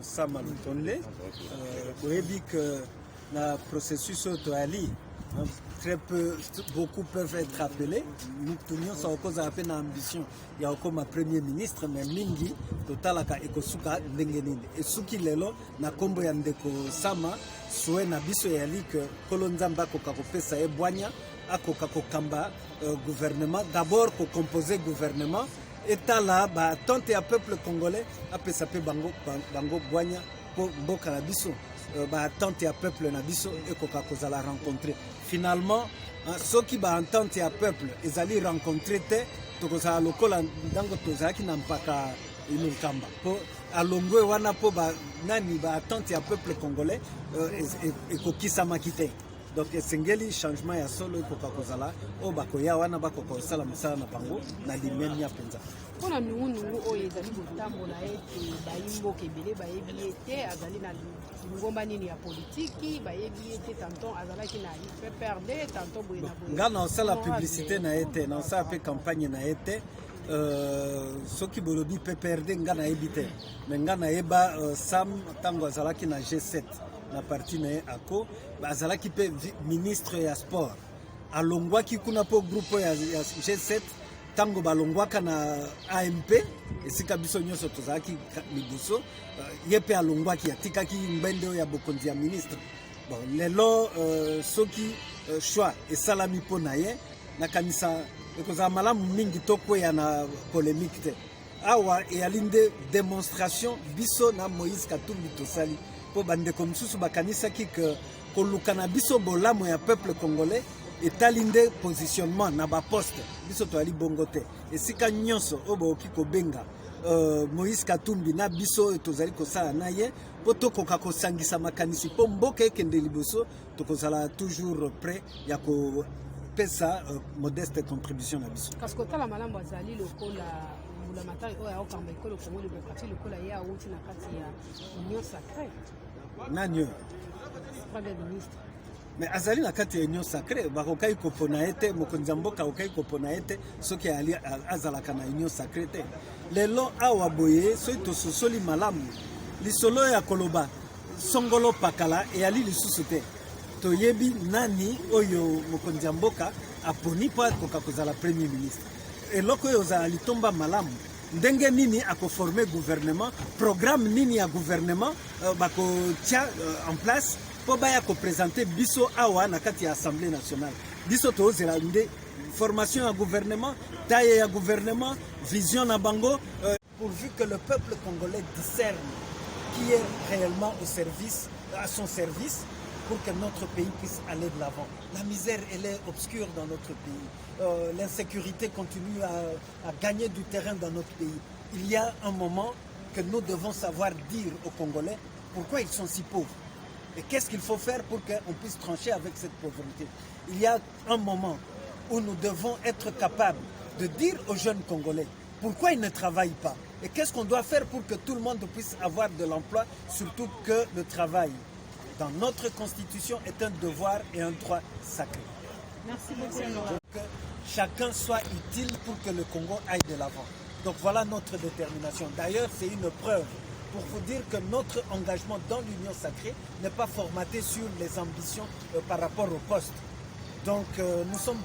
Sama Lutonde, que le processus autoali, très peu, beaucoup peuvent être appelés. Nous sommes cause à peine ambition. Il y a comme premier ministre, mais mingi totalaka ekosuka ndengenini. Et suki lelo na kombo ya ndeko Sama souhait na biso yali que kolonzamba kokakopesa e boanya akokakokamba gouvernement. D'abord ko composer gouvernement. État là, bah, tant et à peuple congolais, après ça peut bango boigna pour mboka na biso, bah, tant et à peuple na biso et koka kozala rencontrer. Finalement, ceux qui bah tant et à peuple, ils allaient rencontrer te, to kozala lokola dango tozala ki nampaka inukamba. Po alongwe wana po ba nani ba tant et à peuple congolais et kokisa makite. Donc sengeli changement ya solo ikoka kozala o bakoya wana bakoko sala musala na bango na limenya penza pona nungu oyo ezali kotambola ete bayimbo kebele bayebi ete azali na ngomba nini ya politiki bayebi ete tanton azalaki na PPRD tanton boye na boye ngana osala publicité na ete na osala pe campagne na ete soki bolobi PPRD ngana ebite mais ngana eba Sam tango azalaki na G7 na parti na ako azalaki pe ministre ya sport alongwaki kuna po groupe ya G7 tango balongwaka na AMP esika biso nyonso tozalaki liboso ye pe alongwaki atikaki mbende ya bokonzi ya ministre bon lelo soki choix esalami mpo na ye nakanisa ekozala malamu mingi tokwea na polémique te awa eyali nde démonstration biso na Moïse Katumbi tosali po bandeko mosusu bakanisaki ke koluka na biso bolamo ya peuple congolais etali nde positionnement na baposte biso toali bongo te esika nyonso oyo baoki kobenga Moïse Katumbi na biso tozali kosala na ye po tokoka kosangisa makanisi po mboka ekende liboso tokozala toujours prêt ya kopesa modeste contribution na biso parce que tala malambo azali lokola la matari oyo aokamba ekolo Congo démocratique lokola ye awuti na kati ya union sacrée nanyo premier ministre mais azali na kati ya union sacrée bakokai kopona ete mokonzi mboka okai kopona ete soki ali azalaka na union sacrée te lelo awa boye soki tososoli malamu lisolo ya koloba songolo pakala eyali lisusu te toyebi nani oyo mokonzi mboka aponi po akoka kozala premier ministre eloko oyo ozala litomba malamu ndenge nini akoforme gouvernement programme nini ya gouvernement bakotia en place po baya kopresente biso awa na kati ya assemblée nationale biso tozela nde formation ya gouvernement taille ya gouvernement vision na bango pourvu que le peuple congolais discerne qui est réellement au service à son service pour que notre pays puisse aller de l'avant. La misère, elle est obscure dans notre pays. L'insécurité continue à gagner du terrain dans notre pays. Il y a un moment que nous devons savoir dire aux Congolais pourquoi ils sont si pauvres. Et qu'est-ce qu'il faut faire pour qu'on puisse trancher avec cette pauvreté. Il y a un moment où nous devons être capables de dire aux jeunes Congolais pourquoi ils ne travaillent pas. Et qu'est-ce qu'on doit faire pour que tout le monde puisse avoir de l'emploi, surtout que le travail dans notre constitution est un devoir et un droit sacré. Merci beaucoup. Que chacun soit utile pour que le Congo aille de l'avant. Donc voilà notre détermination. D'ailleurs, c'est une preuve pour vous dire que notre engagement dans l'Union sacrée n'est pas formaté sur les ambitions par rapport au poste. Donc nous sommes